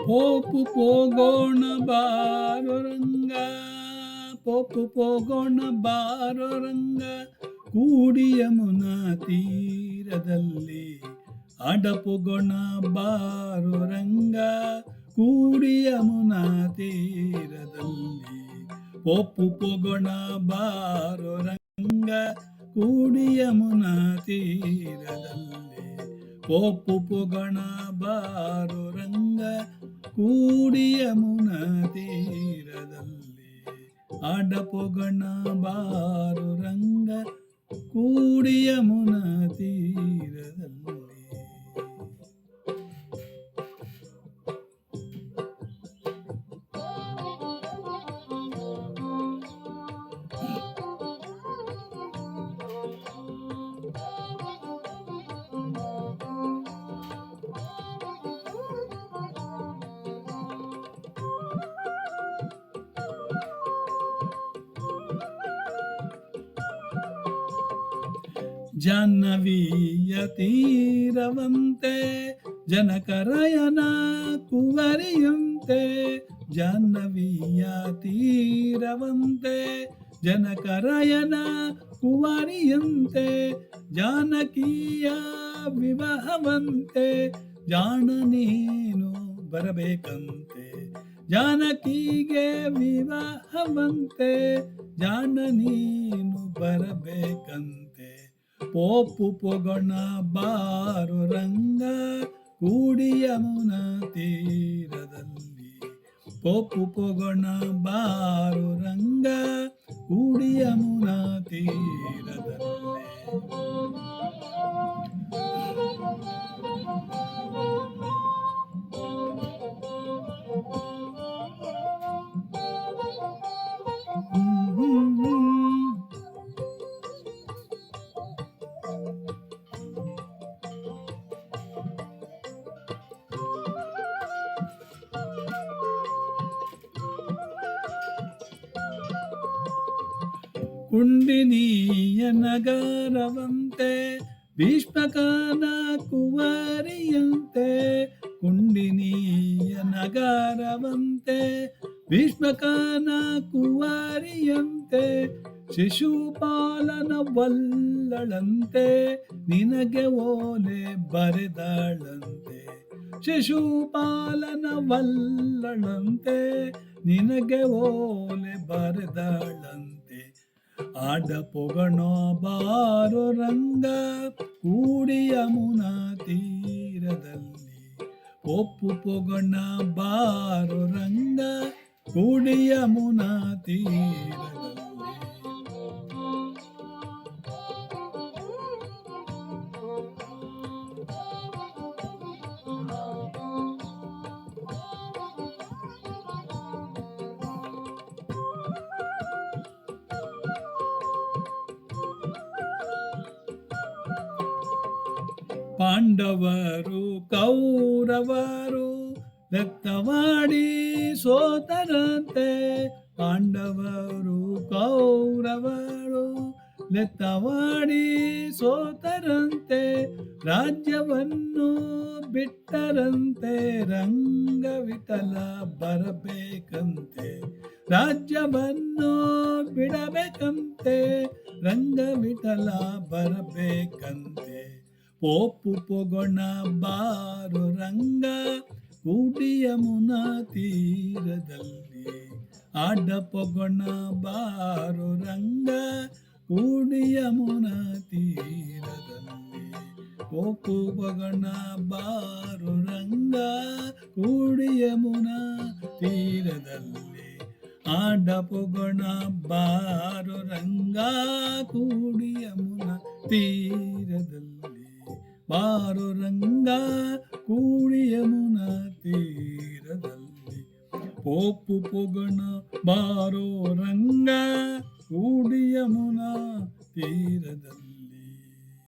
Pope ಪೋಗೋಣ ಬಾರೋ ರಂಗ, pope ಪೋಗೋಣ ಬಾರೋ ರಂಗ, ಕೂಡಿ ಯಮುನಾ ತೀರದಲ್ಲಿ ಆಡಪೋಗೋಣ ಬಾರೋ ರಂಗ, ಕೂಡಿ ಯಮುನಾ ತೀರದಲ್ಲಿ. ಪೋಪು ಪೋಗೋಣ ಬಾರೋ ರಂಗ, ಕೂಡಿ ಯಮುನಾ ತೀರದಲ್ಲಿ. ಪೋಪು ಪೋಗೋಣ ಬಾರೋ ರಂಗ, ಕೂಡಿ ಯಮುನಾ ತೀರದಲ್ಲಿ. ಆಡಪೋಗೋಣ ಬಾರೋ ರಂಗ, ಕೂಡಿ ಯಮುನಾ ತೀರದಲ್ಲಿ. ಜಾಹ್ನವಿಯ ತೀರವಂತೆ ಜನಕರಾಯನ ಕುವರಿಯಂತೆ, ಜಾಹ್ನವಿಯ ತೀರವಂತೆ ಜನಕರಾಯನ ಕುವರಿಯಂತೆ, ಜಾನಕಿಯ ವಿವಾಹವಂತೆ ಜಾಣ ನೀನು ಬರಬೇಕಂತೆ, ಜಾನಕಿಗೆ ವಿವಾಹವಂತೆ ಜಾಣ ನೀನು ಬರಬೇಕಂತೆ. ಪೋಪು ಪೋಗೋಣ ಬಾರೋ ರಂಗ, ಕೂಡಿ ಯಮುನಾ ತೀರದಲ್ಲಿ. ಪೋಪು ಪೋಗೋಣ ಬಾರೋ ರಂಗ, ಕೂಡಿ ಯಮುನಾ ತೀರದಲ್ಲಿ. ಕುಂಡಿನಿಯ ನಗರವಂತೆ ಭೀಷ್ಮಕನ ಕುವರಿಯಂತೆ, ಕುಂಡಿನಿಯ ನಗರವಂತೆ ಭೀಷ್ಮಕನ ಕುವರಿಯಂತೆ, ಶಿಶುಪಾಲನ ವಲ್ಲಳಂತೆ ನಿನಗೆ ಓಲೆ ಬರೆದಳಂತೆ, ಶಿಶುಪಾಲನ ವಲ್ಲಳಂತೆ ನಿನಗೆ ಓಲೆ ಬರೆದಳಂತೆ. ಆಡಪೋಗೋಣ ಬಾರೋ ರಂಗ, ಕೂಡಿ ಯಮುನಾ ತೀರದಲ್ಲಿ. ಪೋಪು ಪೋಗೋಣ ಬಾರೋ ರಂಗ, ಕೂಡಿ ಯಮುನಾ ತೀರದಲ್ಲಿ. ಪಾಂಡವರು ಕೌರವರು ವ್ಯಕ್ತವಾಡಿ ಸೋತರಂತೆ, ಪಾಂಡವರು ಕೌರವರು ವ್ಯಕ್ತವಾಡಿ ಸೋತರಂತೆ, ರಾಜ್ಯವನ್ನು ಬಿಟ್ಟರಂತೆ ರಂಗವಿಠಲ ಬರಬೇಕಂತೆ, ರಾಜ್ಯವನ್ನು ಬಿಡಬೇಕಂತೆ ರಂಗವಿಠಲ ಬರಬೇಕಂತೆ. ಪೋಪು ಪೋಗೋಣ ಬಾರೋ ರಂಗ, ಕೂಡಿ ಯಮುನಾ ತೀರದಲ್ಲಿ. ಆಡಪೋಗೋಣ ಬಾರೋ ರಂಗ, ಕೂಡಿ ಯಮುನಾ ತೀರದಲ್ಲಿ. ಪೋಪು ಪೋಗೋಣ ಬಾರೋ ರಂಗ, ಕೂಡಿ ಯಮುನಾ ತೀರದಲ್ಲಿ. ಆಡಪೋಗೋಣ ಬಾರೋ ರಂಗ, ಕೂಡಿ ಯಮುನಾ ತೀರದಲ್ಲಿ. ಬಾರೋ ರಂಗ, ಕೂಡಿ ಯಮುನಾ ತೀರದಲ್ಲಿ. ಪೋಪು ಪೋಗೋಣ ಬಾರೋ ರಂಗ, ಕೂಡಿ ಯಮುನಾ ತೀರದಲ್ಲಿ.